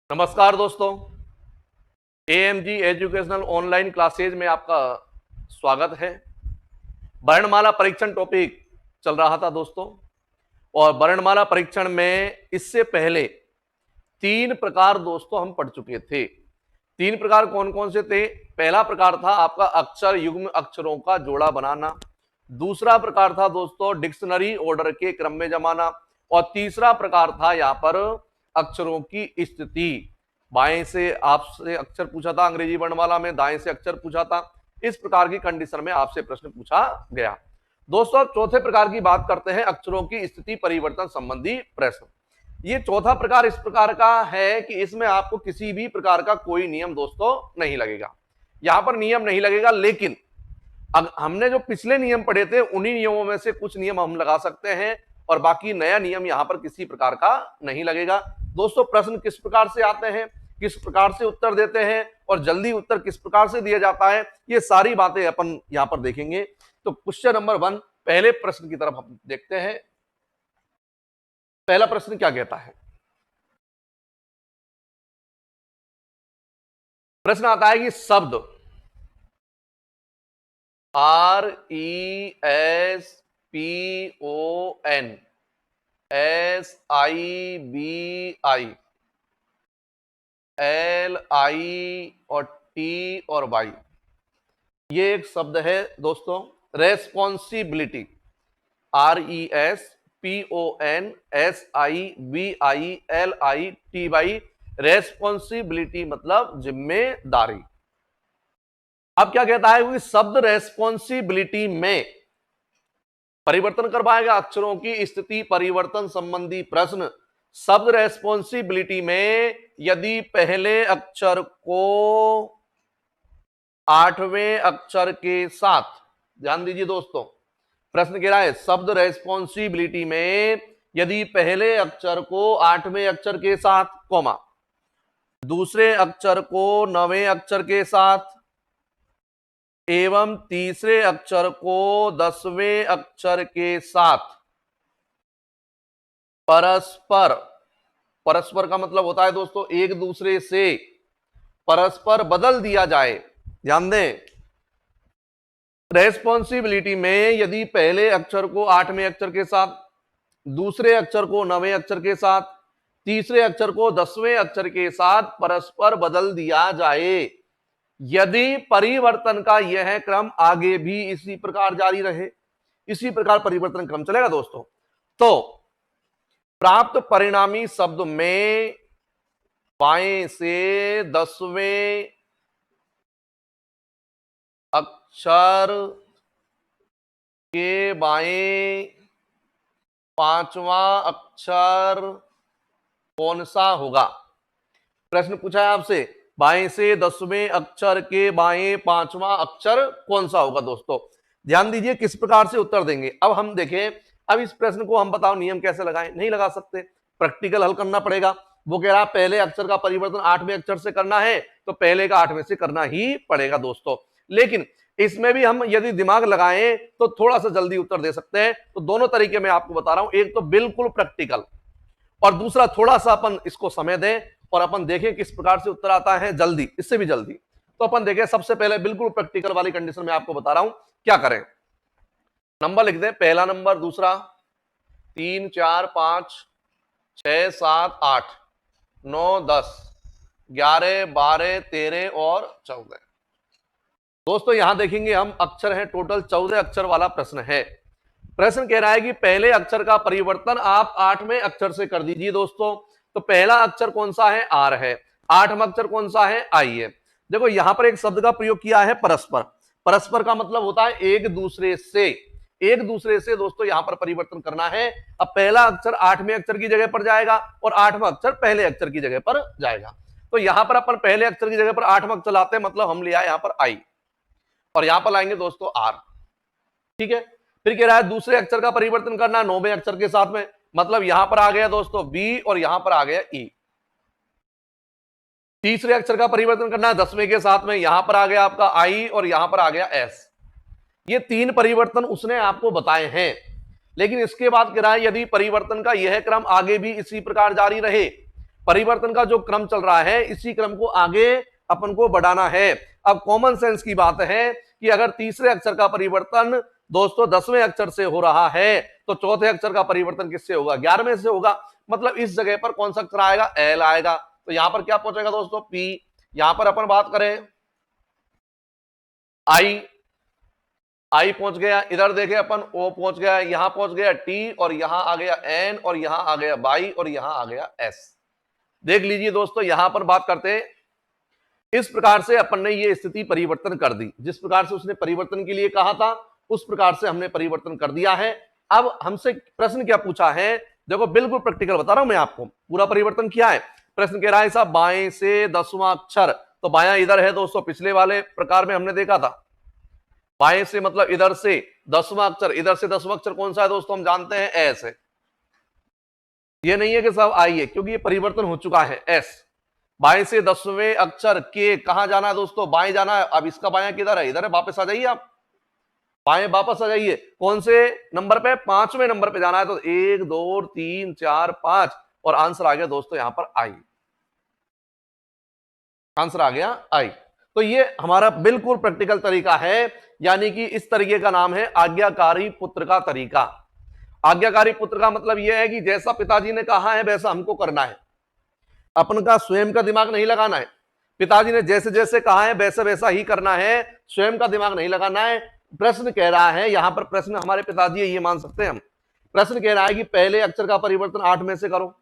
नमस्कार दोस्तों, AMG educational online classes में आपका स्वागत है। वर्णमाला परीक्षण टॉपिक चल रहा था दोस्तों, और वर्णमाला परीक्षण में इससे पहले तीन प्रकार दोस्तों हम पढ़ चुके थे। तीन प्रकार कौन कौन से थे? पहला प्रकार था आपका अक्षर युग्म अक्षरों का जोड़ा बनाना, दूसरा प्रकार था दोस्तों डिक्शनरी ऑर्डर के क्रम में जमाना, और तीसरा प्रकार था यहां पर अक्षरों की स्थिति। बाएं से आपसे अक्षर पूछा था अंग्रेजी वर्णमाला में, दाएं से अक्षर पूछा था। इस प्रकार की कंडीशन में आपसे प्रश्न पूछा गया। दोस्तों अब चौथे प्रकार की बात करते हैं, अक्षरों की स्थिति परिवर्तन संबंधी प्रश्न। ये चौथा प्रकार इस प्रकार का है कि इसमें आपको किसी भी प्रकार का कोई नियम दोस्तों नहीं लगेगा। यहां पर नियम नहीं लगेगा, लेकिन हमने जो पिछले नियम पढ़े थे उन्हीं नियमों में से कुछ नियम हम लगा सकते हैं, और बाकी नया नियम यहां पर किसी प्रकार का नहीं लगेगा। दोस्तों प्रश्न किस प्रकार से आते हैं, किस प्रकार से उत्तर देते हैं, और जल्दी उत्तर किस प्रकार से दिया जाता है, ये सारी बातें अपन यहां पर देखेंगे। तो क्वेश्चन नंबर 1 पहले प्रश्न की तरफ हम देखते हैं। पहला प्रश्न क्या कहता है? प्रश्न आता है कि शब्द RESPONSIBI और T और Y, ये एक शब्द है दोस्तों रेस्पॉन्सिबिलिटी। RESPONSIBILITY, रेस्पॉन्सिबिलिटी मतलब जिम्मेदारी। अब क्या कहता है कि शब्द रेस्पॉन्सिबिलिटी में परिवर्तन करवाएगा, अक्षरों की स्थिति परिवर्तन संबंधी प्रश्न। शब्द रेस्पॉन्सिबिलिटी में यदि पहले अक्षर को 8वें अक्षर के साथ, ध्यान दीजिए दोस्तों, प्रश्न कह रहा है शब्द रेस्पॉन्सिबिलिटी में यदि पहले अक्षर को 8वें अक्षर के साथ, कॉमा, दूसरे अक्षर को 9वें अक्षर के साथ एवं तीसरे अक्षर को 10वें अक्षर के साथ परस्पर, परस्पर का मतलब होता है दोस्तों एक दूसरे से परस्पर बदल दिया जाए। ध्यान दें, रेस्पॉन्सिबिलिटी में यदि पहले अक्षर को 8वें अक्षर के साथ, दूसरे अक्षर को 9वें अक्षर के साथ, तीसरे अक्षर को 10वें अक्षर के साथ परस्पर बदल दिया जाए, यदि परिवर्तन का यह क्रम आगे भी इसी प्रकार जारी रहे, इसी प्रकार परिवर्तन क्रम चलेगा दोस्तों, तो प्राप्त परिणामी शब्द में बाएं से 10वें अक्षर के बाएं 5वां अक्षर कौन सा होगा? प्रश्न पूछा है आपसे, बाएं से 10वें अक्षर के बाएं 5वां अक्षर कौन सा होगा? दोस्तों ध्यान दीजिए किस प्रकार से उत्तर देंगे। अब हम देखें, अब इस प्रश्न को हम बताओ नियम कैसे लगाएं? नहीं लगा सकते, प्रैक्टिकल हल करना पड़ेगा। वो कह रहा पहले अक्षर का परिवर्तन 8वें अक्षर से करना है, तो पहले का 8वें से करना ही पड़ेगा दोस्तों। लेकिन इसमें भी हम यदि दिमाग लगाएं तो थोड़ा सा जल्दी उत्तर दे सकते हैं। तो दोनों तरीके मैं आपको बता रहा हूं, एक तो बिल्कुल प्रैक्टिकल, और दूसरा थोड़ा सा अपन इसको समय दें और अपन देखें किस प्रकार से उत्तर आता है जल्दी, इससे भी जल्दी। तो अपन देखें, सबसे पहले बिल्कुल प्रैक्टिकल वाली कंडीशन में आपको बता रहा हूं क्या करें। नंबर लिख दें, पहला नंबर, दूसरा, 3 4 5 6 7 8 9 10 11 12 13 और 14। दोस्तों यहां देखेंगे हम अक्षर है, टोटल 14 अक्षर वाला प्रश्न है। प्रश्न कह रहा है कि पहले अक्षर का परिवर्तन आप 8वें अक्षर से कर दीजिए दोस्तों। तो पहला अक्षर कौन सा है? आर है। 8वां अक्षर कौन सा है? आई है। देखो यहां पर एक शब्द का प्रयोग किया है परस्पर। परस्पर का मतलब होता है एक दूसरे से, एक दूसरे से दोस्तों यहां पर परिवर्तन करना है। अब पहला अक्षर 8वें अक्षर की जगह पर जाएगा और 8वां अक्षर पहले अक्षर की जगह पर जाएगा। तो यहां पर अपन पहले अक्षर की जगह पर 8वां अक्षर लाते हैं, मतलब हम लिया यहां पर आई, और यहां पर लाएंगे दोस्तों आर। ठीक है, फिर कह रहा है दूसरे अक्षर का परिवर्तन करना 9वें अक्षर के साथ में, मतलब यहां पर आ गया दोस्तों बी और यहां पर आ गया ई। तीसरे अक्षर का परिवर्तन करना है 10वें के साथ में, यहां पर आ गया आपका आई और यहां पर आ गया एस। ये तीन परिवर्तन उसने आपको बताए हैं। लेकिन इसके बाद कह रहा है यदि परिवर्तन का यह क्रम आगे भी इसी प्रकार जारी रहे, परिवर्तन का जो क्रम चल रहा है इसी क्रम को आगे अपन को बढ़ाना है। अब कॉमन सेंस की बात है कि अगर तीसरे अक्षर का परिवर्तन दोस्तों 10वें अक्षर से हो रहा है तो चौथे अक्षर का परिवर्तन किससे होगा? 11वें से होगा। मतलब इस जगह पर कौन सा अक्षर आएगा? एल आएगा। तो यहां पर क्या पहुंचेगा दोस्तों? पी। यहां पर अपन बात करें आई पहुंच गया, इधर देखे अपन ओ पहुंच गया, यहां पहुंच गया टी, और यहां आ गया एन, और यहां आ गया बाई, और यहां आ गया एस। देख लीजिए दोस्तों, यहां पर बात करते हैं, इस प्रकार से अपन ने ये स्थिति परिवर्तन कर दी। जिस प्रकार से उसने परिवर्तन के लिए कहा था उस प्रकार से हमने परिवर्तन कर दिया है। अब हमसे प्रश्न क्या पूछा है? देखो बिल्कुल प्रैक्टिकल बता रहा हूं मैं आपको, पूरा परिवर्तन किया है। प्रश्न कह रहा है साहब बाएं से 10वां अक्षर, तो बायां इधर है दोस्तों, पिछले वाले प्रकार में हमने देखा था बाएं से मतलब इधर से 10वां अक्षर, इधर से 10वां अक्षर कौन सा है दोस्तों? हम जानते हैं एस है। ये नहीं है कि साहब आई है, क्योंकि ये परिवर्तन हो चुका है एस। बाएं से 10वें अक्षर के कहां जाना है दोस्तों? बाएं जाना है। अब इसका बायां किधर है? इधर है। वापस आ जाइए, आप बाएं वापस आ जाइए। कौन से नंबर पे? 5वें नंबर पे जाना है। तो 1 2 3 4 5 और आंसर आ गया दोस्तों यहां पर आई। आंसर आ गया आई। तो ये हमारा बिल्कुल प्रैक्टिकल तरीका है, यानी कि इस तरीके का नाम है आज्ञाकारी पुत्र का तरीका। आज्ञाकारी पुत्र का मतलब यह है कि जैसा पिताजी ने कहा है वैसा हमको करना है। अपन का स्वयं का दिमाग नहीं लगाना है। पिताजी ने जैसे जैसे कहा है वैसे वैसा ही करना है, स्वयं का दिमाग नहीं लगाना है। प्रश्न कह रहा है, यहां पर प्रश्न हमारे पिताजी है ये मान सकते हैं हम। प्रश्न कह रहा है कि पहले अक्षर का परिवर्तन 8 में से करो,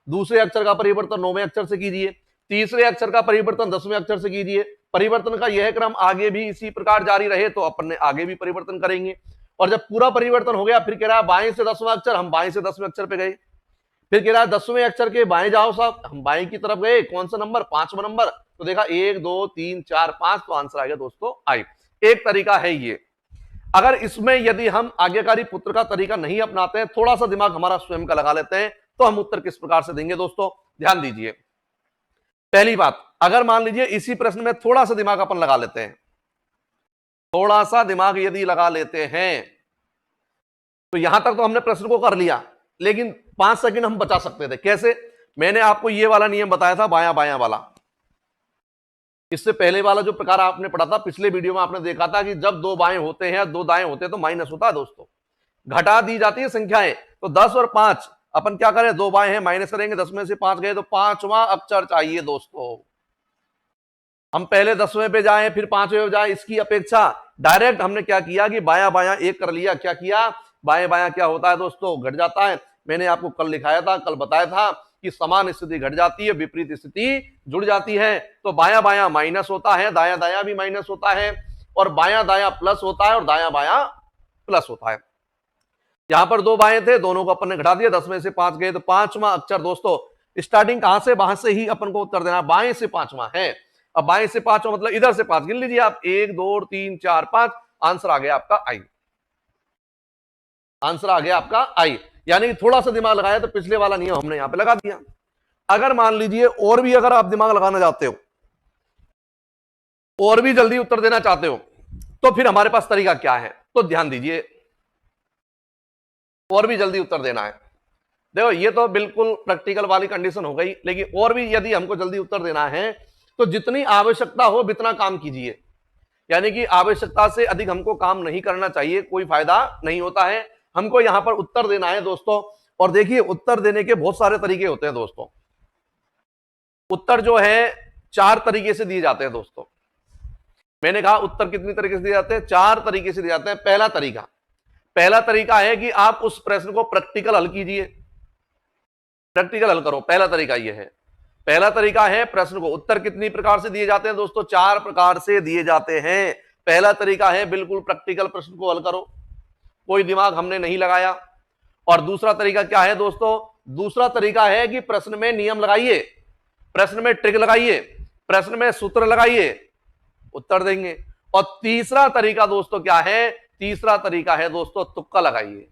दूसरे अक्षर का परिवर्तन 9वें अक्षर से कीजिए, तीसरे अक्षर का परिवर्तन 10वें अक्षर से कीजिए। परिवर्तन का यह क्रम आगे भी इसी प्रकार जारी रहे तो अपन ने आगे भी परिवर्तन करेंगे। और जब पूरा परिवर्तन हो गया फिर कह रहा है बाएं से 10वां अक्षर, हम बाएं से 10वें अक्षर पे गए। फिर कह रहा है 10वें अक्षर के बाएं जाओ साहब, हम बाएं की तरफ गए। कौन सा नंबर? 5वां नंबर। तो देखा 1 2 3 4 5, तो आंसर आ गया दोस्तों आई। एक तरीका है ये। अगर इसमें यदि हम आज्ञाकारी पुत्र का तरीका नहीं अपनाते हैं, थोड़ा सा दिमाग हमारा स्वयं का लगा लेते हैं, तो हम उत्तर किस प्रकार से देंगे दोस्तों? ध्यान दीजिए। पहली बात, अगर मान लीजिए इसी प्रश्न में थोड़ा सा दिमाग अपन लगा लेते हैं, थोड़ा सा दिमाग यदि लगा लेते हैं, तो यहां तक तो हमने प्रश्न को कर लिया, लेकिन 5 सेकंड हम बचा सकते थे। कैसे? मैंने आपको ये वाला नियम बताया था, बायां बायां वाला। इससे पहले वाला जो प्रकार आपने पढ़ा था पिछले वीडियो में, आपने देखा था कि जब 2 बाएं होते हैं, 2 दाएं होते हैं तो माइनस होता है दोस्तों, घटा दी जाती है संख्याएं। तो 10 और 5 अपन क्या करें? 2 बाएं हैं, माइनस करेंगे, 10 में से 5 गए तो 5वां अक्षर चाहिए दोस्तों। हम पहले 10वें पे जाएं फिर 5वें पे जाएं, इसकी अपेक्षा डायरेक्ट हमने क्या किया कि बायां बायां एक कर लिया। क्या किया? बाएं बायां क्या होता है दोस्तों? घट जाता है। मैंने आपको कल लिखाया था, कल बताया था कि समान स्थिति घट जाती है, विपरीत स्थिति जुड़ जाती है। तो बायां बायां माइनस होता है, दायां दायां भी माइनस होता है, और बायां दायां प्लस होता है, और दायां बायां प्लस होता है। यहां पर 2 बाएं थे, दोनों को अपन ने घटा दिया, 10 में से 5 गए तो 5वां अक्षर दोस्तों। स्टार्टिंग कहां से? वहां से ही अपन को उत्तर देना, बाएं से 5वां है। अब बाएं से 5वां मतलब इधर से 5 गिन लीजिए आप, 1 2 3 4 5, आंसर आ गया आपका आई। आंसर आ गया आपका आई। यानी थोड़ा सा दिमाग लगाया तो पिछले वाला नियम हमने यहां पे लगा दिया। अगर मान लीजिए और भी अगर आप दिमाग लगाना चाहते हो, और भी जल्दी उत्तर देना चाहते हो, तो फिर हमारे पास तरीका क्या है? तो ध्यान दीजिए, और भी जल्दी उत्तर देना है। देखो ये तो बिल्कुल प्रैक्टिकल वाली कंडीशन हो गई, लेकिन और भी यदि हमको जल्दी उत्तर देना है तो जितनी आवश्यकता हो उतना काम कीजिए। यानी कि आवश्यकता से अधिक हमको काम नहीं करना चाहिए, कोई फायदा नहीं होता है। हमको यहां पर उत्तर देना है दोस्तों। और देखिए उत्तर देने के बहुत सारे तरीके होते हैं दोस्तों। उत्तर जो है 4 तरीके से दिए जाते हैं दोस्तों। मैंने कहा उत्तर कितनी तरीके से दिए जाते हैं? 4 तरीके से दिए जाते हैं। पहला तरीका है कि आप उस प्रश्न को प्रैक्टिकल हल कीजिए, प्रैक्टिकल हल करो। पहला तरीका यह है। पहला तरीका है प्रश्न को उत्तर कितनी प्रकार से दिए जाते हैं दोस्तों? 4 प्रकार से दिए जाते हैं। पहला तरीका है बिल्कुल प्रैक्टिकल प्रश्न को हल करो, कोई दिमाग हमने नहीं लगाया। और दूसरा तरीका क्या है दोस्तों? दूसरा तरीका है कि प्रश्न में नियम लगाइए, प्रश्न में ट्रिक लगाइए, प्रश्न में सूत्र लगाइए, उत्तर देंगे। और तीसरा तरीका दोस्तों क्या है? तीसरा तरीका है दोस्तों तुक्का लगाइए।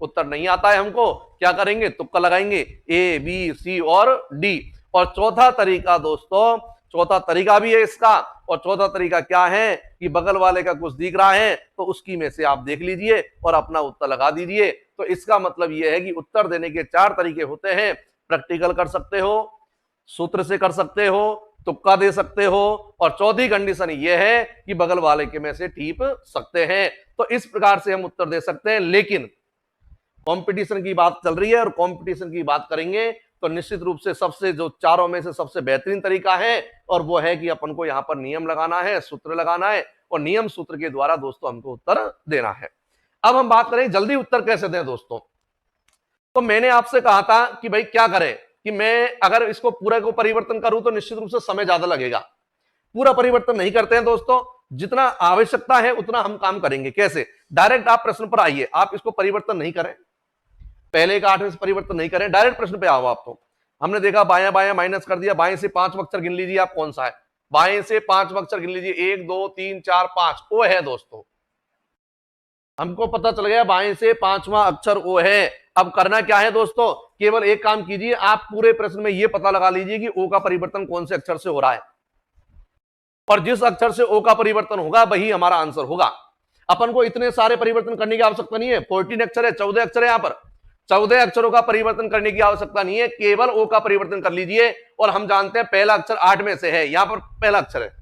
उत्तर नहीं आता है हमको, क्या करेंगे? तुक्का लगाएंगे, ए बी सी और डी। और चौथा तरीका दोस्तों, चौथा तरीका भी है इसका, और चौथा तरीका क्या है कि बगल वाले का कुछ दिख रहा है तो उसकी में से आप देख लीजिए और अपना उत्तर लगा दीजिए। तो इसका मतलब यह है कि उत्तर देने के 4 तरीके होते हैं। प्रैक्टिकल कर सकते हो, सूत्र से कर सकते हो, तुक्का दे सकते हो, और चौथी कंडीशन यह है कि बगल वाले के में से टीप सकते हैं। तो इस प्रकार से हम उत्तर दे सकते हैं। लेकिन कंपटीशन की बात चल रही है और कंपटीशन की बात करेंगे तो निश्चित रूप से सबसे जो चारों में से सबसे बेहतरीन तरीका है और वो है कि अपन को यहां पर नियम लगाना है, सूत्र लगाना है, और नियम सूत्र के द्वारा दोस्तों हमको उत्तर देना है। अब हम बात करें जल्दी उत्तर कैसे दें दोस्तों। तो मैंने आपसे कहा था कि भाई क्या करें कि मैं अगर इसको पूरा को परिवर्तन करूं तो निश्चित रूप से समय ज्यादा लगेगा। पूरा परिवर्तन नहीं करते हैं दोस्तों, जितना आवश्यकता है उतना हम काम करेंगे। कैसे? डायरेक्ट आप प्रश्न पर आइए, आप इसको परिवर्तन नहीं करें, पहले का 8 से परिवर्तन नहीं करें, डायरेक्ट प्रश्न पे आओ आप। तो हमने देखा बायां बायां माइनस कर दिया, बाएं से 5 अक्षर गिन लीजिए आप कौन सा है। बाएं से 5 अक्षर गिन लीजिए, 1 2 3 4 5 ओ है दोस्तों। हमको पता चल गया बाएं से 5वां अक्षर ओ है। अब करना क्या है दोस्तों, केवल एक काम कीजिए, आप पूरे प्रश्न में यह पता लगा लीजिए कि ओ का परिवर्तन कौन से अक्षर से हो रहा है, और जिस अक्षर से ओ का परिवर्तन होगा वही हमारा आंसर होगा। अपन को इतने सारे परिवर्तन करने की आवश्यकता नहीं है, 14 अक्षर है, 14 अक्षर है, यहां पर 14 अक्षरों का परिवर्तन करने की आवश्यकता नहीं है, केवल ओ का परिवर्तन कर लीजिए। और हम जानते हैं पहला अक्षर 8 में से है, यहां पर पहला अक्षर है,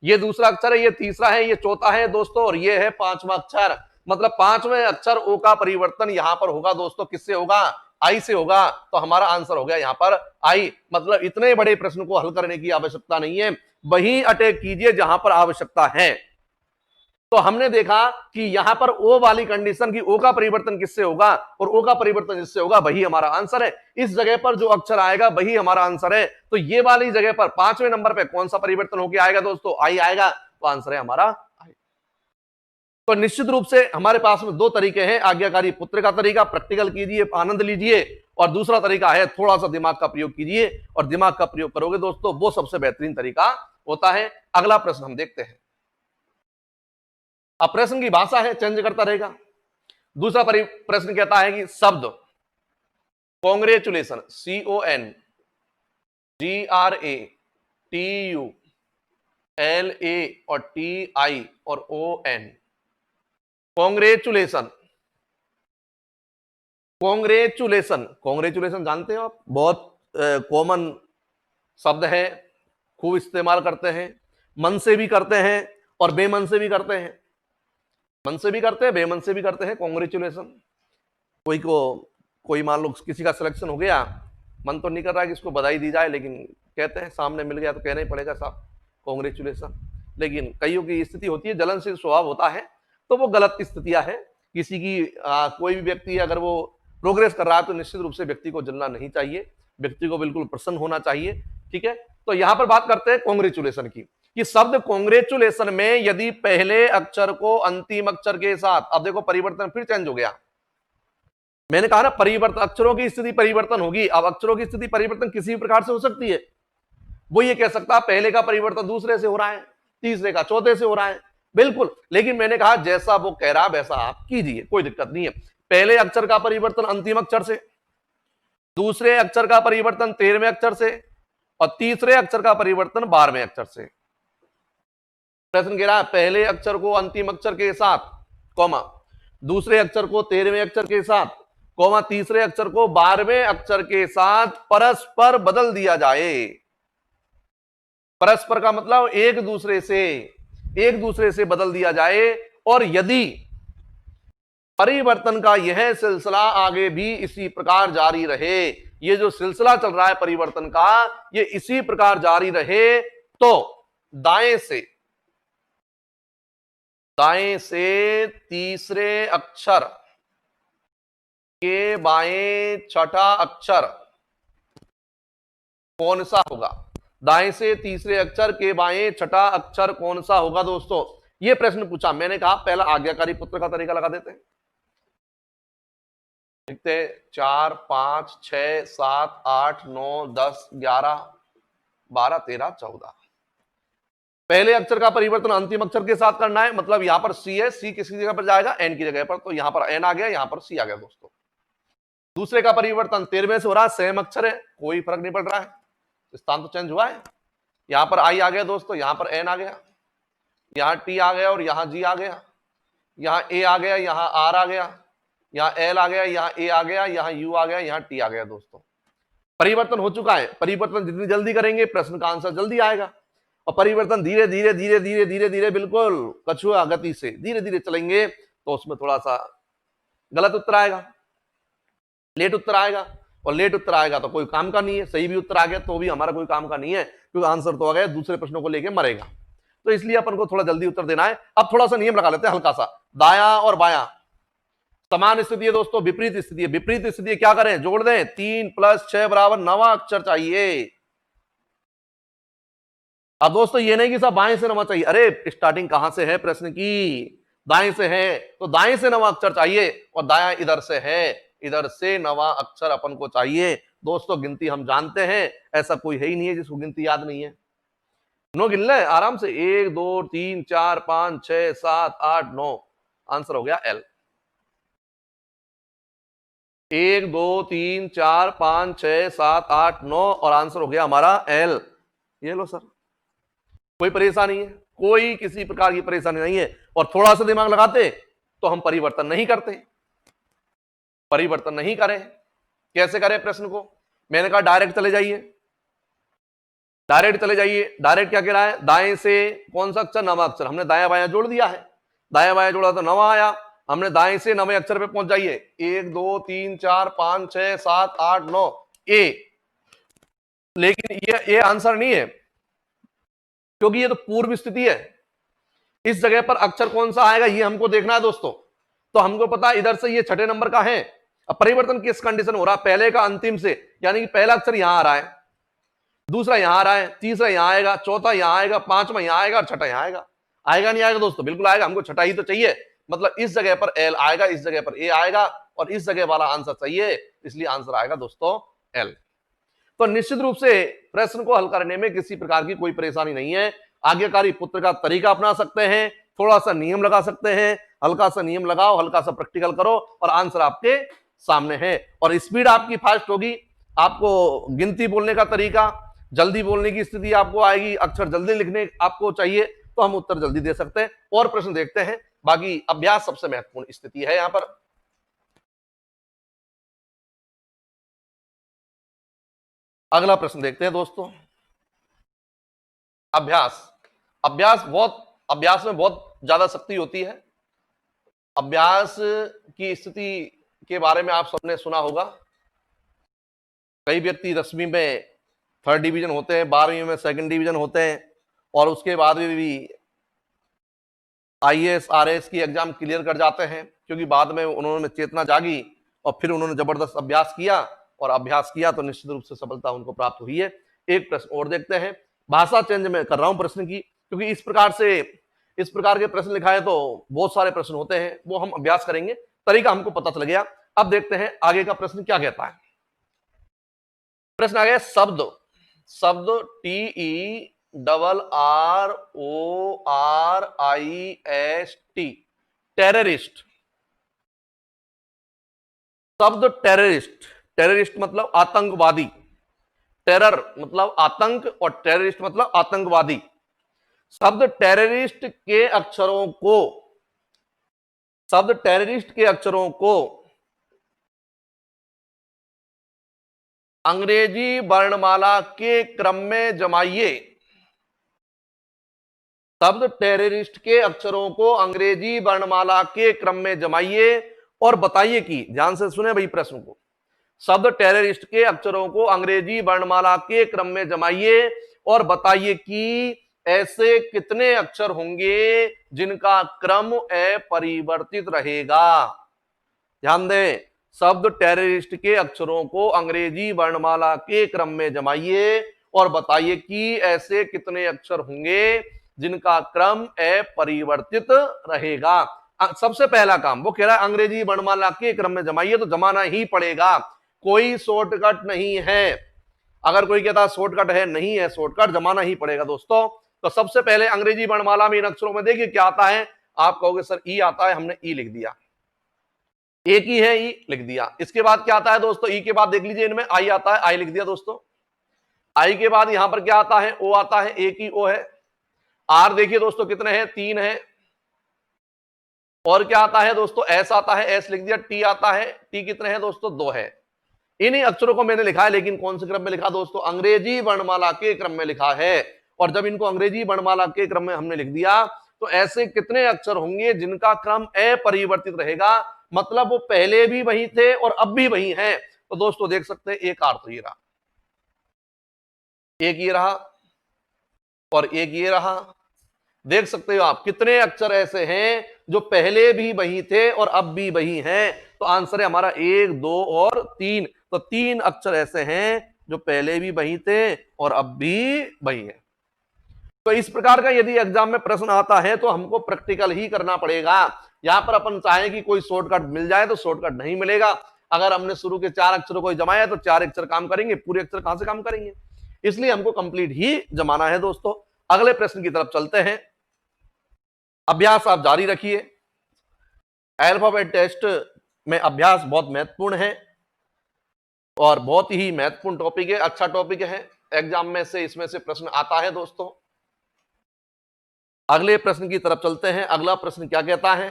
ये दूसरा अक्षर है, ये तीसरा है, ये चौथा है दोस्तों, और ये है 5वां अक्षर। मतलब 5वें अक्षर ओ का परिवर्तन यहां पर होगा दोस्तों, किससे होगा? आई से होगा। तो हमारा आंसर हो गया यहां पर आई। मतलब इतने बड़े प्रश्न को हल करने की आवश्यकता नहीं है, वहीं अटैक कीजिए जहां पर आवश्यकता है। तो हमने देखा कि यहां पर ओ वाली कंडीशन की ओ का परिवर्तन किससे होगा, और ओ का परिवर्तन जिससे होगा वही हमारा आंसर है। इस जगह पर जो अक्षर आएगा वही हमारा आंसर है। तो ये वाली जगह पर 5वें नंबर पे कौन सा परिवर्तन होकर आएगा दोस्तों? आई आएगा। तो आंसर है हमारा आई। तो निश्चित रूप से हमारे पास में दो तरीके हैं, आज्ञाकारी पुत्र का तरीका, प्रैक्टिकल कीजिए, आनंद लीजिए, और दूसरा तरीका है थोड़ा सा दिमाग का प्रयोग कीजिए, और दिमाग का प्रयोग करोगे दोस्तों वो सबसे बेहतरीन तरीका होता है। अगला प्रश्न हम देखते हैं। अब प्रश्न की भाषा है, चेंज करता रहेगा। दूसरा प्रश्न कहता है कि शब्द कांग्रेचुलेशन, CONGRATULA और TI और ON, कांग्रेचुलेशन। कांग्रेचुलेशन, कांग्रेचुलेशन जानते हो आप, बहुत कॉमन शब्द है, खूब इस्तेमाल करते हैं, मन से भी करते हैं और बेमन से भी करते हैं। मन से भी करते हैं, बेमन से भी करते हैं कांग्रेचुलेशन। कोई मान लो किसी का सिलेक्शन हो गया, मन तो नहीं कर रहा है कि इसको बधाई दी जाए, लेकिन कहते हैं सामने मिल गया तो कहना ही पड़ेगा साहब कांग्रेचुलेशन। लेकिन कईयों की स्थिति होती है, जलनशील स्वभाव होता है, तो वो गलत स्थितियां है। किसी की कोई भी व्यक्ति अगर वो प्रोग्रेस कर रहा है तो निश्चित रूप से व्यक्ति को जलना नहीं चाहिए, व्यक्ति को बिल्कुल प्रसन्न होना चाहिए। ठीक है, तो यहां पर बात करते हैं कांग्रेचुलेशन की, कि शब्द कांग्रेचुलेशन में यदि पहले अक्षर को अंतिम अक्षर के साथ, अब देखो परिवर्तन फिर चेंज हो गया। मैंने कहा ना परिवर्तन, अक्षरों की स्थिति परिवर्तन होगी। अब अक्षरों की स्थिति परिवर्तन किसी भी प्रकार से हो सकती है। वो ये कह सकता है पहले का परिवर्तन दूसरे से हो रहा है, तीसरे का चौथे से हो रहा है, बिल्कुल। लेकिन मैंने कहा जैसा वो कह रहा वैसा आप कीजिए, कोई दिक्कत नहीं है। पहले अक्षर का परिवर्तन अंतिम अक्षर से, दूसरे अक्षर का परिवर्तन 13वें अक्षर से, और तीसरे अक्षर का परिवर्तन 12वें अक्षर से। प्रश्न कह रहा है पहले अक्षर को अंतिम अक्षर के साथ, कॉमा, दूसरे अक्षर को 13वें अक्षर के साथ, कॉमा, तीसरे अक्षर को 12वें अक्षर के साथ परस्पर बदल दिया जाए। परस्पर का मतलब एक दूसरे से बदल दिया जाए। और यदि परिवर्तन का यह सिलसिला आगे भी इसी प्रकार जारी रहे, ये जो सिलसिला चल रहा है परिवर्तन का, ये इसी प्रकार जारी रहे, तो दाएं से तीसरे अक्षर के बाएं छठा अक्षर कौन सा होगा? दाएं से तीसरे अक्षर के बाएं छठा अक्षर कौन सा होगा दोस्तों? यह प्रश्न पूछा। मैंने कहा पहला आज्ञाकारी पुत्र का तरीका लगा देते हैं। लिखते 4 5 6 7 8 9 10 11 12 13 14। पहले अक्षर का परिवर्तन अंतिम अक्षर के साथ करना है। मतलब यहां पर सी है, सी किसकी जगह पर जाएगा? एन की जगह पर। तो यहां पर एन आ गया, यहां पर सी आ गया दोस्तों। दूसरे का परिवर्तन 13वें से हो रहा है, सेम अक्षर है, कोई फर्क नहीं पड़ रहा है, स्थान तो चेंज हुआ है। यहां पर आई आ गया दोस्तों, यहां पर एन आ गया, यहां टी आ गया और यहां जी आ गया, यहां ए आ गया, यहां आर आ गया, यहां एल आ गया, यहां ए आ गया, यहां यू आ गया, यहां टी आ गया दोस्तों। परिवर्तन हो चुका है, परिवर्तन जितनी जल्दी करेंगे प्रश्न का आंसर जल्दी आएगा, और परिवर्तन धीरे धीरे धीरे धीरे धीरे धीरे बिल्कुल कछुआ गति से धीरे धीरे चलेंगे तो उसमें थोड़ा सा गलत उत्तर आएगा, लेट उत्तर आएगा, और लेट उत्तर आएगा तो कोई काम का नहीं है, सही भी उत्तर आ गया तो भी हमारा कोई काम का नहीं है, क्योंकि आंसर तो आ गया, दूसरे प्रश्नों को लेके मरेगा। तो इसलिए अपन को थोड़ा जल्दी उत्तर देना है। अब थोड़ा सा नियम लगा लेते हैं हल्का सा, दाया और बायां समान स्थिति है दोस्तों, विपरीत स्थिति है, विपरीत स्थिति है क्या करें, जोड़ दें, 3 + 6 = 9 अक्षर चाहिए। अब दोस्तों ये नहीं कि सब बाएं से 9 चाहिए, अरे स्टार्टिंग कहां से है प्रश्न की, दाएं से है, तो दाएं से 9 अक्षर चाहिए, और दायां इधर से है, इधर से 9 अक्षर अपन को चाहिए। दोस्तों गिनती हम जानते हैं, ऐसा कोई है ही नहीं है जिसको गिनती याद नहीं है। नो गिन ले आराम से, 1 2 3 4 5 6 7 8 9, आंसर हो गया एल। 1 2 3 4 5 6 7 8 9 और आंसर हो गया हमारा एल। ये लो सर, कोई परेशानी है, कोई किसी प्रकार की परेशानी नहीं है। और थोड़ा सा दिमाग लगाते तो हम परिवर्तन नहीं करते, परिवर्तन नहीं करें, कैसे करें प्रश्न को, मैंने कहा डायरेक्ट चले जाइए, डायरेक्ट चले जाइए। डायरेक्ट क्या कह रहा है, दाएं से कौन सा अक्षर, 9वां अक्षर, हमने दाया बाया जोड़ दिया है, दाया बाया जोड़ा तो 9 आया, हमने दाएं से 9वें अक्षर पे पहुंच जाइए, 1 2 3 4 5 6 7 8 9 ए। लेकिन ये आंसर नहीं है, क्योंकि ये तो पूर्व स्थिति है, इस जगह पर अक्षर कौन सा आएगा ये हमको देखना है दोस्तों। तो हमको पता है इधर से ये 6ठे नंबर का है। अब परिवर्तन किस कंडीशन हो रहा है, पहले का अंतिम से, यानी कि पहला अक्षर यहां आ रहा है, दूसरा यहां आ रहा है, तीसरा यहां आएगा, चौथा यहां आएगा, पांचवा यहां आएगा, और छठा यहां आएगा। आएगा नहीं आएगा दोस्तों, बिल्कुल आएगा, हमको छठा ही तो चाहिए, मतलब इस जगह पर एल आएगा, इस जगह पर ए आएगा, और इस जगह वाला आंसर चाहिए, इसलिए आंसर आएगा दोस्तों एल। तो निश्चित रूप से प्रश्न को हल करने में किसी प्रकार की कोई परेशानी नहीं है। आज्ञाकारी पुत्र का तरीका अपना सकते हैं, थोड़ा सा नियम लगा सकते हैं, हल्का सा नियम लगाओ, हल्का सा प्रैक्टिकल करो, और आंसर आपके सामने है। और स्पीड आपकी फास्ट होगी, आपको गिनती बोलने का तरीका, जल्दी बोलने की स्थिति आपको आएगी, अक्षर जल्दी लिखने आपको चाहिए, तो हम उत्तर जल्दी दे सकते हैं। और प्रश्न देखते हैं, बाकी अभ्यास सबसे महत्वपूर्ण स्थिति है यहां पर। अगला प्रश्न देखते हैं दोस्तों, अभ्यास। अभ्यास में बहुत ज्यादा शक्ति होती है। अभ्यास की स्थिति के बारे में आप सबने सुना होगा, कई व्यक्ति 10वीं में 3rd डिवीजन होते हैं, 12वीं में 2nd डिवीजन होते हैं, और उसके बाद में भी IAS RAS की एग्जाम क्लियर कर जाते हैं, क्योंकि बाद में उन्होंने चेतना जागी और फिर उन्होंने जबरदस्त अभ्यास किया, और अभ्यास किया तो निश्चित रूप से सफलता उनको प्राप्त हुई है। एक प्रश्न और देखते हैं, भाषा चेंज में कर रहा हूं प्रश्न की, क्योंकि इस प्रकार के प्रश्न लिखाए तो बहुत सारे प्रश्न होते हैं, वो हम अभ्यास करेंगे, तरीका हमको पता चल गया। अब देखते हैं आगे का प्रश्न क्या कहता है। प्रश्न आ गया शब्द TERRORIST, टेररिस्ट। शब्द टेररिस्ट मतलब आतंकवादी, टेरर मतलब आतंक, और टेररिस्ट मतलब आतंकवादी। शब्द टेररिस्ट के अक्षरों को अंग्रेजी वर्णमाला के क्रम में जमाइए। शब्द टेररिस्ट के अक्षरों को अंग्रेजी वर्णमाला के क्रम में जमाइए और बताइए कि, ध्यान से सुने भाई प्रश्न को, शब्द टेररिस्ट के अक्षरों को अंग्रेजी वर्णमाला के क्रम में जमाइए और बताइए कि ऐसे कितने अक्षर होंगे जिनका क्रम अपरिवर्तित रहेगा। ध्यान दें, शब्द टेररिस्ट के अक्षरों को अंग्रेजी वर्णमाला के क्रम में जमाइए और बताइए कि ऐसे कितने अक्षर होंगे जिनका क्रम अपरिवर्तित रहेगा। सबसे पहला काम वो कह रहा है अंग्रेजी वर्णमाला के क्रम में जमाइए, तो जमाना ही पड़ेगा, कोई शॉर्टकट नहीं है। अगर कोई कहता है शॉर्टकट है, नहीं है शॉर्टकट, जमाना ही पड़ेगा दोस्तों। तो सबसे पहले अंग्रेजी वर्णमाला में इन अक्षरों में देखिए क्या आता है। आप कहोगे सर ई आता है, हमने ई लिख दिया, एक ही है ई लिख दिया। इसके बाद क्या आता है दोस्तों, ई के बाद देख लीजिए इनमें आई आता है, आई लिख दिया दोस्तों। आई के बाद यहां पर क्या आता है, ओ आता है, एक ही ओ है। आर देखिए दोस्तों कितने हैं, 3 है। और क्या आता है दोस्तों, एस आता है, एस लिख दिया। टी आता है, टी कितने हैं दोस्तों, 2 है। इन्हीं अक्षरों को मैंने लिखा है, लेकिन कौन से क्रम में लिखा दोस्तों? अंग्रेजी वर्णमाला के क्रम में लिखा है। और जब इनको अंग्रेजी वर्णमाला के क्रम में हमने लिख दिया तो ऐसे कितने अक्षर होंगे जिनका क्रम अपरिवर्तित रहेगा, मतलब वो पहले भी वही थे और अब भी वही हैं। तो दोस्तों देख सकते हैं, एक अर्थ ये रहा, एक ये रहा और एक ये रहा। देख सकते हो आप कितने अक्षर ऐसे हैं जो पहले भी वही थे और अब भी वही हैं। तो आंसर है हमारा 1, 2 और 3। तो 3 अक्षर ऐसे हैं जो पहले भी वही थे और अब भी वही हैं। तो इस प्रकार का यदि एग्जाम में प्रश्न आता है तो हमको प्रैक्टिकल ही करना पड़ेगा। यहां पर अपन चाहें कि कोई शॉर्टकट मिल जाए तो शॉर्टकट नहीं मिलेगा। अगर हमने शुरू के 4 अक्षरों को जमाया तो 4 अक्षर काम करेंगे, पूरे अक्षर कहां से काम करेंगे? इसलिए हमको कंप्लीट ही जमाना है दोस्तों। अगले प्रश्न की तरफ चलते हैं। अभ्यास आप जारी रखिए। अल्फाबेट टेस्ट में अभ्यास बहुत महत्वपूर्ण है और बहुत ही महत्वपूर्ण टॉपिक है, अच्छा टॉपिक है। एग्जाम में से इसमें से प्रश्न आता है दोस्तों। अगले प्रश्न की तरफ चलते हैं। अगला प्रश्न क्या कहता है?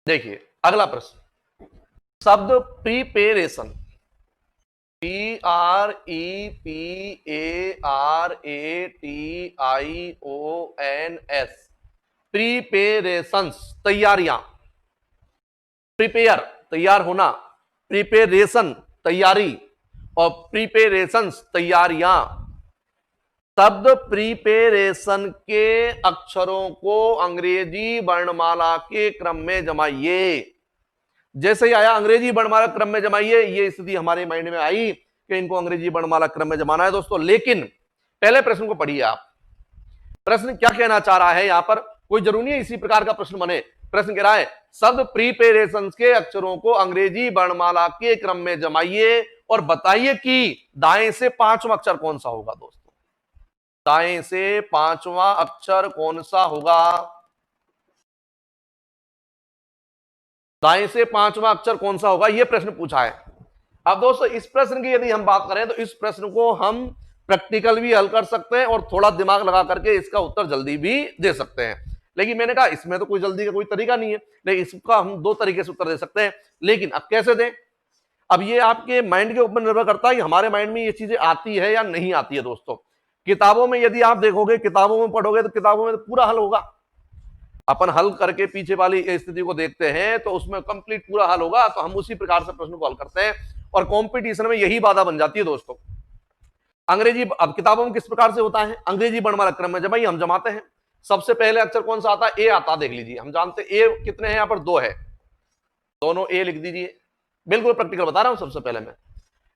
देखिए अगला प्रश्न, शब्द प्रीपेरेशन, PREPARATIONS, प्रीपेरेशंस तैयारियां, प्रिपेयर तैयार होना, प्रिपेरेशन तैयारी और प्रिपेरेशंस तैयारियां। शब्द प्रिपेरेशन के अक्षरों को अंग्रेजी वर्णमाला के क्रम में जमाइए। जैसे ही आया अंग्रेजी वर्णमाला क्रम में जमाइए, ये स्थिति हमारे माइंड में आई कि इनको अंग्रेजी वर्णमाला क्रम में जमाना है दोस्तों। लेकिन पहले प्रश्न को पढ़िए आप। प्रश्न क्या कहना चाह रहा है यहां पर? कोई जरूरी नहीं इसी प्रकार का प्रश्न बने। प्रश्न कह रहा है शब्द प्रीपेरेशन के अक्षरों को अंग्रेजी वर्णमाला के क्रम में जमाइए और बताइए कि दाएं से 5वां अक्षर कौन सा होगा दोस्तों। दाएं से 5वां अक्षर कौन सा होगा? दाएं से 5वां अक्षर कौन सा होगा, यह प्रश्न पूछा है। अब दोस्तों इस प्रश्न की यदि हम बात करें तो इस प्रश्न को हम प्रैक्टिकल भी हल कर सकते हैं और थोड़ा दिमाग लगा करके इसका उत्तर जल्दी भी दे सकते हैं। लेकिन मैंने कहा इसमें तो कोई जल्दी का कोई तरीका नहीं है, लेकिन इसका हम 2 तरीके से उत्तर दे सकते हैं। लेकिन अब कैसे दें? अब ये आपके माइंड के ऊपर निर्भर करता है कि हमारे माइंड में ये चीजें आती है या नहीं आती है दोस्तों। किताबों में यदि आप देखोगे, किताबों में पढ़ोगे तो किताबों में तो पूरा हल होगा। अपन हल करके पीछे वाली स्थिति को देखते हैं तो उसमें कंप्लीट पूरा हल होगा, तो हम उसी प्रकार से प्रश्न को हल करते हैं और कंपटीशन में यही बाधा बन जाती है दोस्तों। अंग्रेजी अब किताबों में किस प्रकार से होता है? अंग्रेजी वर्णमाला क्रम में जमाइए, हम जमाते हैं। सबसे पहले अक्षर कौन सा आता है? ए आता है। देख लीजिए, हम जानते हैं ए कितने हैं, यहां पर 2 है, दोनों ए लिख दीजिए। बिल्कुल प्रैक्टिकल बता रहा हूं सबसे पहले मैं।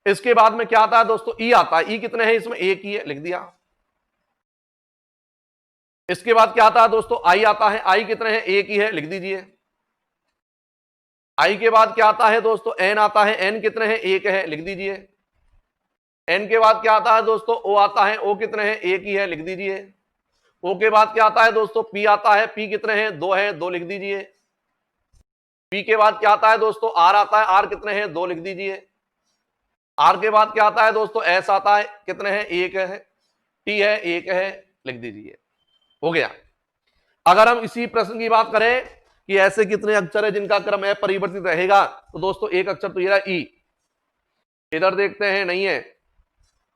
इसके बाद में क्या आता है दोस्तों? ई आता है। ई कितने हैं इसमें? एक ही है, लिख दिया। इसके बाद क्या आता है दोस्तों? आई आता है। आई कितने हैं? एक ही है, लिख दीजिए। आई के बाद क्या आता है दोस्तों? एन आता है। एन कितने हैं? एक है, लिख दीजिए। एन के बाद क्या आता है दोस्तों? ओ आता है। ओ कितने हैं? एक ही है, लिख दीजिए। ओ के बाद क्या आता है दोस्तों? पी आता है। पी कितने हैं? 2 है, 2 लिख दीजिए। पी के बाद क्या आता है दोस्तों? आर आता है। आर कितने हैं? 2 लिख दीजिए। आर के बाद क्या आता है दोस्तों? एस आता है। कितने हैं? 1 है। टी है, 1 है, लिख दीजिए। हो गया। अगर हम इसी प्रश्न की बात करें कि ऐसे कितने अक्षर है जिनका क्रम अपरिवर्तित रहेगा, तो दोस्तों एक अक्षर तो ये रहा ई। इधर देखते हैं, नहीं है।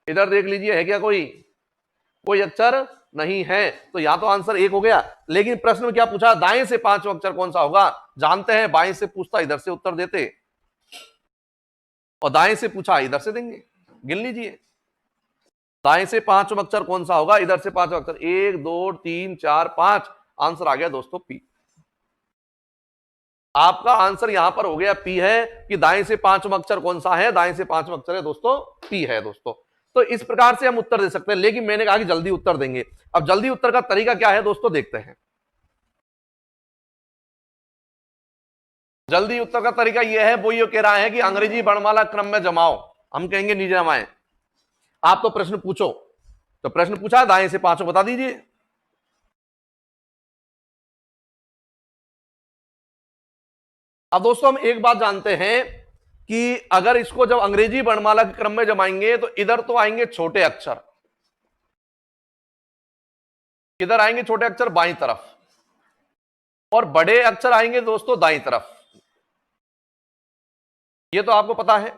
इधर देख लीजिए, है क्या कोई? कोई अक्षर नहीं है, तो यहां तो आंसर 1 हो गया। लेकिन प्रश्न में क्या पूछा? दाएं से 5वां अक्षर कौन सा होगा? जानते हैं बाएं से पूछता इधर से उत्तर देते, और दाएं से पूछा इधर से देंगे। गिन लीजिए, दाएं से 5वां अक्षर कौन सा होगा? इधर से 5वां अक्षर 1 2 3 4 5। आंसर आ गया दोस्तों पी। आपका आंसर यहां पर हो गया पी है कि दाएं से 5वां अक्षर कौन सा है? दाएं से 5वां अक्षर है दोस्तों पी है दोस्तों। तो इस प्रकार से हम उत्तर दे सकते हैं, लेकिन मैंने कहा कि जल्दी उत्तर देंगे। अब जल्दी उत्तर का तरीका क्या है दोस्तों, देखते हैं। जल्दी उत्तर का तरीका यह है, वो ये कह रहा है कि अंग्रेजी वर्णमाला क्रम में जमाओ। हम कहेंगे नहीं जमाएं। आप तो प्रश्न पूछो, तो प्रश्न पूछा दाएं से 5 बता दीजिए। अब दोस्तों हम एक बात जानते हैं कि अगर इसको जब अंग्रेजी वर्णमाला के क्रम में जमाएंगे तो इधर तो आएंगे छोटे अक्षर, इधर आएंगे छोटे अक्षर बाईं तरफ, और बड़े अक्षर आएंगे दोस्तों दाईं तरफ। ये तो आपको पता है,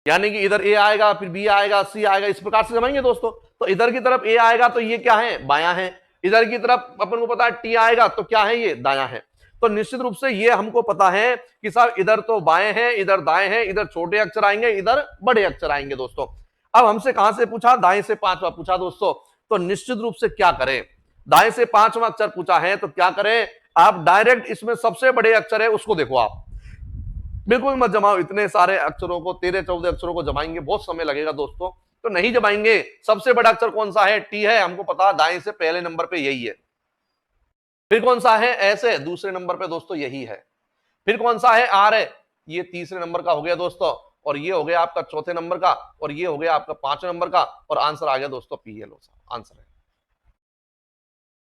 यानी कि इधर ए आएगा, फिर बी आएगा, सी आएगा, इस प्रकार से जमाएंगे दोस्तों। तो इधर की तरफ ए आएगा तो ये क्या है, बायां है। इधर की तरफ अपन को पता है टी आएगा तो क्या है, ये दायां है। तो निश्चित रूप से ये हमको पता है कि साहब इधर तो बाएं हैं, इधर दाएं हैं, इधर छोटे अक्षर आएंगे, इधर बड़े अक्षर आएंगे दोस्तों। अब हमसे कहां से पूछा, दाएं से पांचवा पूछा दोस्तों। तो निश्चित रूप से क्या करें, दाएं से पांचवा अक्षर पूछा है तो क्या करें, आप डायरेक्ट इसमें सबसे बड़े अक्षर है उसको देखो। आप बिल्कुल मत जमाओ, इतने सारे अक्षरों को, 13-14 अक्षरों को जमाएंगे बहुत समय लगेगा दोस्तों, तो नहीं जमाएंगे। सबसे बड़ा अक्षर कौन सा है, टी है, हमको पता, दाएं से पहले नंबर पे यही है। फिर कौन सा है, ऐसे दूसरे नंबर पे दोस्तों यही है। फिर कौन सा है, आर है, ये तीसरे नंबर का हो गया दोस्तों, और ये हो गया आपका चौथे नंबर का, और ये हो गया आपका पांचवें नंबर का, और आंसर आ गया दोस्तों पी। आंसर है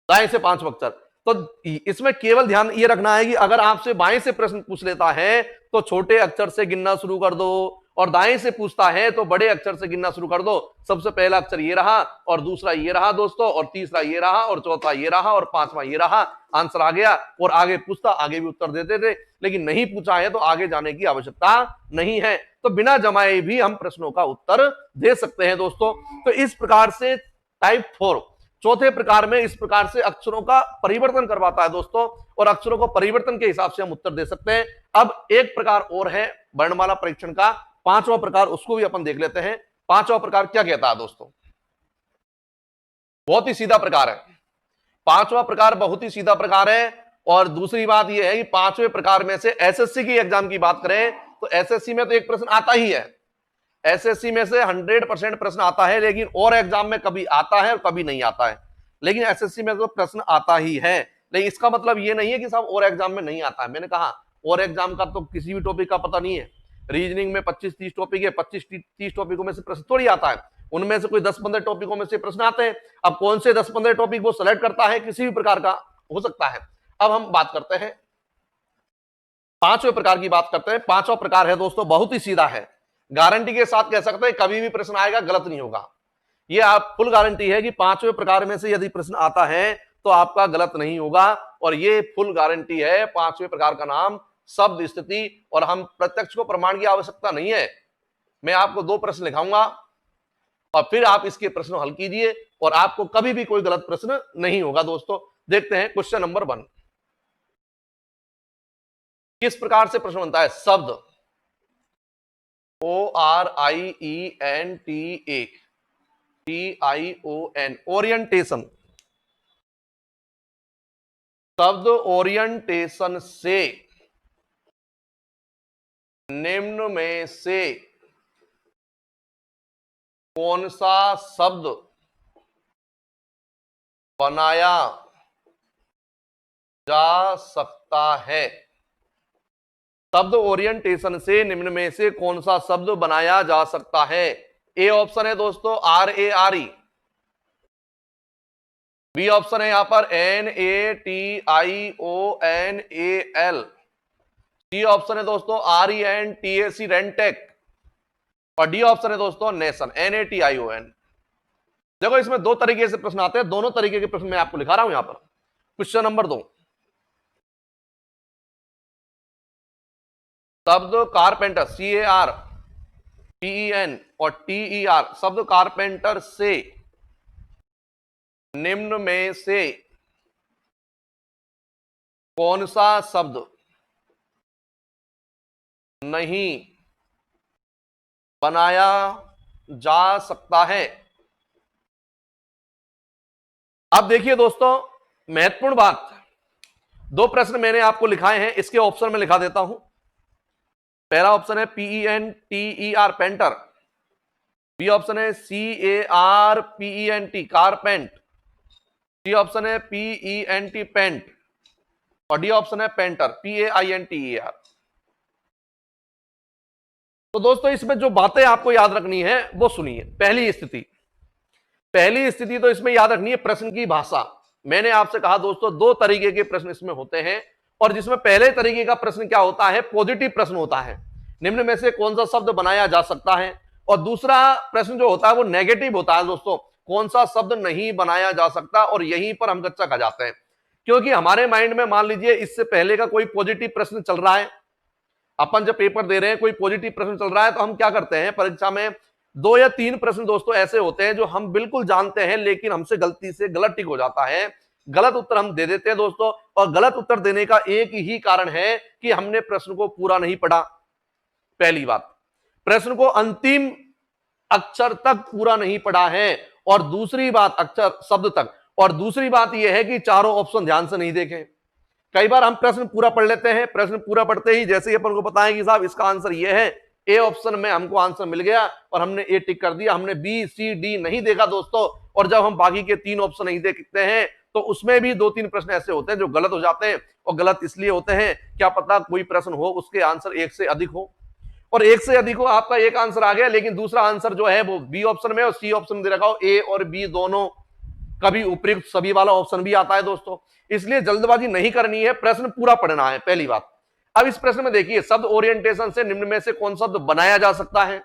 दाएं से पांचवा अक्षर। तो इसमें केवल ध्यान ये रखना है कि अगर आपसे बाएं से प्रश्न पूछ लेता है तो छोटे अक्षर से गिनना शुरू कर दो, और दाएं से पूछता है तो बड़े अक्षर से गिनना शुरू कर दो। सबसे पहला अक्षर ये रहा, और दूसरा ये रहा दोस्तों, और तीसरा ये रहा, और चौथा ये रहा, और पांचवा ये रहा। आंसर आ गया। और आगे पूछता, आगे भी उत्तर देते थे, लेकिन नहीं पूछा है तो आगे जाने की आवश्यकता नहीं है। तो बिना जमाए भी हम प्रश्नों का उत्तर दे सकते हैं दोस्तों। तो इस प्रकार से टाइप 4 चौथे प्रकार में इस प्रकार से अक्षरों का परिवर्तन करवाता है दोस्तों, और अक्षरों को परिवर्तन के हिसाब से हम उत्तर दे सकते हैं। अब एक प्रकार और है वर्णमाला परीक्षण का, पांचवा प्रकार, उसको भी अपन देख लेते हैं। पांचवा प्रकार क्या कहता है दोस्तों, बहुत ही सीधा प्रकार है। पांचवा प्रकार बहुत ही सीधा प्रकार है। और दूसरी बात यह है कि पांचवें प्रकार में से एसएससी की एग्जाम की बात करें तो एसएससी में तो एक प्रश्न आता ही है, एसएससी में से 100% प्रश्न आता है, लेकिन और एग्जाम में कभी आता है और कभी नहीं आता है। लेकिन एसएससी में तो प्रश्न आता ही है, लेकिन इसका मतलब ये नहीं है कि साहब और एग्जाम में नहीं आता है। मैंने कहा और एग्जाम का तो किसी भी टॉपिक का पता नहीं है। रीजनिंग में 25-30 टॉपिक है, 25-30 टॉपिकों में से प्रश्न थोड़ी आता है, उनमें से कोई 10-15 टॉपिकों में से प्रश्न आते हैं। अब कौन से 10-15 टॉपिक वो सेलेक्ट करता है, किसी भी प्रकार का हो सकता है। अब हम बात करते हैं पांचवें प्रकार की बात करते हैं। पांचवा प्रकार है दोस्तों बहुत ही सीधा है, गारंटी के साथ कह सकते हैं कभी भी प्रश्न आएगा गलत नहीं होगा। ये आप फुल गारंटी है कि पांचवें प्रकार में से यदि प्रश्न आता है तो आपका गलत नहीं होगा, और ये फुल गारंटी है। पांचवें प्रकार का नाम शब्द स्थिति, और हम प्रत्यक्ष को प्रमाण की आवश्यकता नहीं है। मैं आपको 2 प्रश्न लिखाऊंगा और फिर आप इसके प्रश्न हल कीजिए, और आपको कभी भी कोई गलत प्रश्न नहीं होगा दोस्तों। देखते हैं क्वेश्चन नंबर 1 किस प्रकार से प्रश्न बनता है। शब्द ORIENTATION, ओरिएंटेशन। शब्द ओरिएंटेशन से निम्न में से कौन सा शब्द बनाया जा सकता है। शब्द ओरिएंटेशन से निम्न में से कौन सा शब्द बनाया जा सकता है। ए ऑप्शन है दोस्तों RARE, बी ऑप्शन है यहां पर NATIONAL, सी ऑप्शन है दोस्तों RENTAC रेंटेक, और डी ऑप्शन है दोस्तों नेशन NATION। देखो इसमें 2 तरीके से प्रश्न आते हैं, दोनों तरीके के प्रश्न मैं आपको लिखा रहा हूं यहां पर। क्वेश्चन नंबर 2 शब्द कारपेंटर CARPEN और TER, शब्द कारपेंटर से निम्न में से कौन सा शब्द नहीं बनाया जा सकता है। अब देखिए दोस्तों महत्वपूर्ण बात, 2 प्रश्न मैंने आपको लिखाए हैं, इसके ऑप्शन में लिखा देता हूं। पहला ऑप्शन है PENTER पेंटर, बी ऑप्शन है CARPENT कारपेंट, सी ऑप्शन है PENT पेंट, और डी ऑप्शन है पेंटर PAINTER। तो दोस्तों इसमें जो बातें आपको याद रखनी है वो सुनिए। पहली स्थिति तो इसमें याद रखनी है प्रश्न की भाषा। मैंने आपसे कहा दोस्तों 2 तरीके के प्रश्न इसमें होते हैं, और जिसमें पहले तरीके का प्रश्न क्या होता है, पॉजिटिव प्रश्न होता है, निम्न में से कौन सा शब्द बनाया जा सकता है। और दूसरा प्रश्न जो होता है वो नेगेटिव होता है दोस्तों, कौन सा शब्द नहीं बनाया जा सकता। और यहीं पर हम कच्चा खा जाते हैं, क्योंकि हमारे माइंड में मान लीजिए इससे पहले का कोई पॉजिटिव प्रश्न चल रहा है, अपन जब पेपर दे रहे हैं, कोई पॉजिटिव प्रश्न चल रहा है, तो हम क्या करते हैं परीक्षा में 2 या 3 प्रश्न दोस्तों ऐसे होते हैं जो हम बिल्कुल जानते हैं लेकिन हमसे गलती से गलत टिक हो जाता है, गलत उत्तर हम दे देते हैं दोस्तों। और गलत उत्तर देने का एक ही कारण है कि हमने प्रश्न को पूरा नहीं पढ़ा। पहली बात, प्रश्न को अंतिम अक्षर तक पूरा नहीं पढ़ा है, और दूसरी बात अक्षर शब्द तक, और दूसरी बात यह है कि चारों ऑप्शन ध्यान से नहीं देखें। कई बार हम प्रश्न पूरा पढ़ लेते हैं, प्रश्न पूरा पढ़ते ही जैसे ही अपन को पता है कि साहब इसका आंसर यह है, ए ऑप्शन में हमको आंसर मिल गया और हमने ए टिक कर दिया, हमने बी सी डी नहीं देखा दोस्तों। और जब हम बाकी के 3 ऑप्शन नहीं देखते हैं तो उसमें भी 2-3 प्रश्न ऐसे होते हैं जो गलत हो जाते हैं, और गलत इसलिए होते हैं, क्या पता कोई प्रश्न हो उसके आंसर 1 से अधिक हो, और 1 से अधिक हो, आपका एक आंसर आ गया लेकिन दूसरा आंसर जो है वो बी ऑप्शन में और सी ऑप्शन में दे रखा हो, ए और बी दोनों, कभी उपयुक्त सभी वाला ऑप्शन भी आता है दोस्तों। इसलिए जल्दबाजी नहीं करनी है, प्रश्न पूरा पढ़ना है, पहली बात। अब इस प्रश्न में देखिए, शब्द ओरिएंटेशन से निम्न में से कौन शब्द बनाया जा सकता है।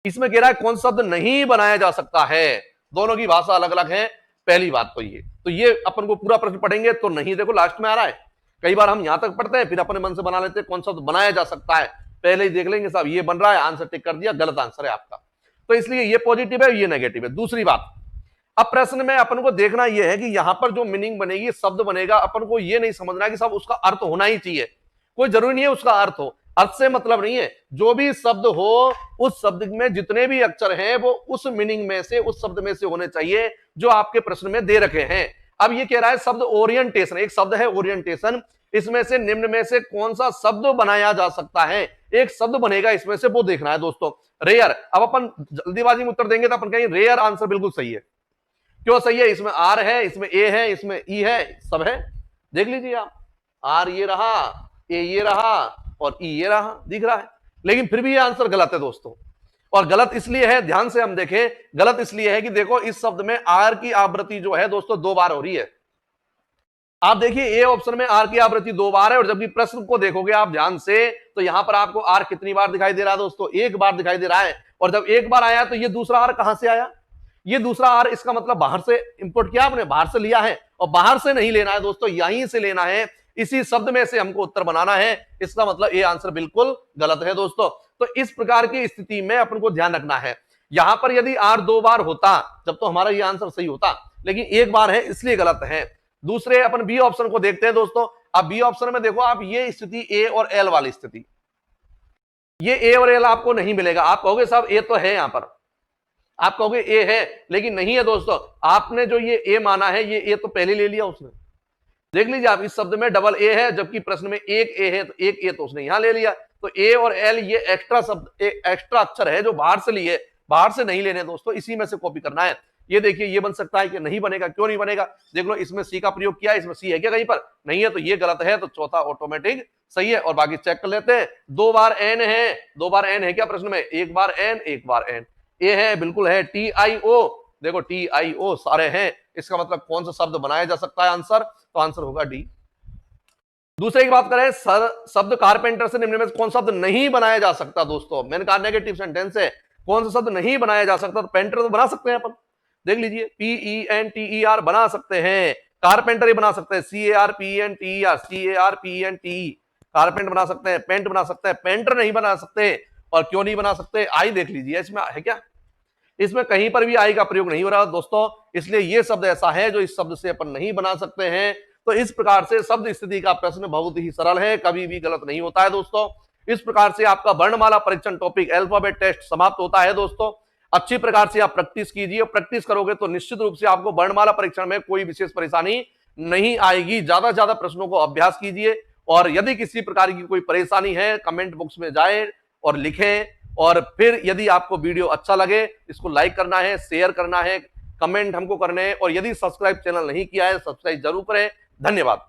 इसमें कह रहा है कौन शब्द नहीं बनाया जा सकता है, दोनों की भाषा अलग अलग है। पहली बात तो ये अपन को पूरा प्रश्न पढ़ेंगे तो नहीं, देखो लास्ट में आ रहा है। कई बार हम यहां तक पढ़ते हैं फिर अपने मन से बना लेते हैं कौन शब्द बनाया जा सकता है, पहले ही देख लेंगे साहब ये बन रहा है, आंसर टिक कर दिया, गलत आंसर है आपका। तो इसलिए ये पॉजिटिव है, ये नेगेटिव है। दूसरी बात, अब प्रश्न में अपन को देखना यह है कि यहां पर जो मीनिंग बनेगी, शब्द बनेगा, अपन को यह नहीं समझना कि साहब उसका अर्थ होना ही चाहिए, कोई जरूरी नहीं है उसका अर्थ हो, अर्थ से मतलब नहीं है। जो भी शब्द हो उस शब्द में जितने भी अक्षर हैं वो उस मीनिंग में से, उस शब्द में से होने चाहिए जो आपके प्रश्न में दे रखे हैं। अब ये कह रहा है शब्द ओरिएंटेशन, एक शब्द है ओरिएंटेशन, इसमें से निम्न में से कौन सा शब्द बनाया जा सकता है, एक शब्द बनेगा इसमें से, वो देखना है दोस्तों। रेयर, अब अपन जल्दीबाजी में उत्तर देंगे तो अपन कहेंगे रेयर आंसर बिल्कुल सही है। क्यों सही है? इसमें आर है, इसमें ए है, इसमें ई है, सब है, देख लीजिए आप, आर ये रहा, ए ये रहा और ई ये रहा, दिख रहा है, लेकिन फिर भी ये आंसर गलत है दोस्तों। और गलत इसलिए है, ध्यान से हम देखें, गलत इसलिए है कि देखो इस शब्द में आर की आवृत्ति जो है दोस्तों 2 बार हो रही है। आप देखिए ए ऑप्शन में आर की आवृत्ति 2 बार है, और जबकि प्रश्न को देखोगे आप ध्यान से तो यहां पर आपको आर कितनी बार दिखाई दे रहा है दोस्तों? 1 बार दिखाई दे रहा है। और जब 1 बार आया तो ये दूसरा आर कहां से आया? ये दूसरा आर, इसका मतलब बाहर से इंपोर्ट किया आपने, बाहर से लिया है, और बाहर से नहीं लेना है दोस्तों, यहीं से लेना है, इसी शब्द में से हमको उत्तर बनाना है। इसका मतलब ये आंसर बिल्कुल गलत है दोस्तों। तो इस प्रकार की स्थिति में अपन को ध्यान रखना है, यहां पर यदि आर 2 बार होता जब तो हमारा ये आंसर सही होता, लेकिन 1 बार है इसलिए गलत है। दूसरे अपन बी ऑप्शन को देखते हैं दोस्तों। अब बी ऑप्शन में देखो आप, ये स्थिति ए और एल वाली स्थिति, ये ए और एल आपको नहीं मिलेगा। आप कहोगे साहब ए तो है, यहां पर आप कहोगे ए है, लेकिन नहीं है दोस्तों। आपने जो ये ए माना है, ये ए तो पहले ले लिया उसने, देख लीजिए आप, इस शब्द में डबल ए है, जबकि प्रश्न में एक ए है, तो एक ए तो उसने यहां ले लिया। तो ए और एल ये एक्स्ट्रा शब्द, एक्स्ट्रा अक्षर है जो बाहर से लिए, बाहर से नहीं लेने दोस्तों, इसी में से कॉपी करना है। ये देखिए, ये बन सकता है कि नहीं बनेगा, क्यों नहीं बनेगा? देख लो, इसमें सी का प्रयोग किया है, इसमें सी है क्या कहीं पर? नहीं है, तो ये गलत है, तो चौथा ऑटोमेटिक सही है। और बाकी चेक कर लेते हैं। 2 बार एन है, 2 बार एन है क्या प्रश्न में? 1 बार एन, 1 बार एन। ए है, बिल्कुल है। टी आई ओ, देखो टी आई ओ सारे हैं, इसका मतलब कौन सा शब्द बनाया जा सकता है आंसर? तो आंसर होगा डी। दूसरे की बात करें, शब्द कारपेंटर से निम्न में कौन शब्द नहीं बनाया जा सकता दोस्तों? मैंने कहा नेगेटिव सेंटेंस है, कौन सा शब्द नहीं बनाया जा सकता? तो पेंटर तो बना सकते हैं अपन, देख लीजिए, PENTER बना सकते हैं, कारपेंटर ही बना सकते हैं, CARPENTER, CARPENTE, कारपेंटर बना सकते हैं, पेंट बना सकते हैं, पेंटर नहीं बना सकते। और क्यों नहीं बना सकते? आई देख लीजिए, इसमें है क्या? इसमें कहीं पर भी आई का प्रयोग नहीं हो रहा दोस्तों, इसलिए यह शब्द ऐसा है जो इस शब्द से अपन नहीं बना सकते हैं। तो इस प्रकार से शब्द स्थिति का प्रश्न बहुत ही सरल है, कभी भी गलत नहीं होता है दोस्तों। इस प्रकार से आपका वर्णमाला परीक्षण टॉपिक अल्फाबेट टेस्ट समाप्त होता है दोस्तों। अच्छी प्रकार से आप प्रैक्टिस कीजिए, प्रैक्टिस करोगे तो निश्चित रूप से आपको वर्णमाला परीक्षण में कोई विशेष परेशानी नहीं आएगी। ज्यादा से ज्यादा प्रश्नों को अभ्यास कीजिए, और यदि किसी प्रकार की कोई परेशानी है कमेंट बॉक्स में जाएं और लिखें। और फिर यदि आपको वीडियो अच्छा लगे, इसको लाइक करना है, शेयर करना है, कमेंट हमको करने हैं, और यदि सब्सक्राइब चैनल नहीं किया है सब्सक्राइब जरूर करें। धन्यवाद।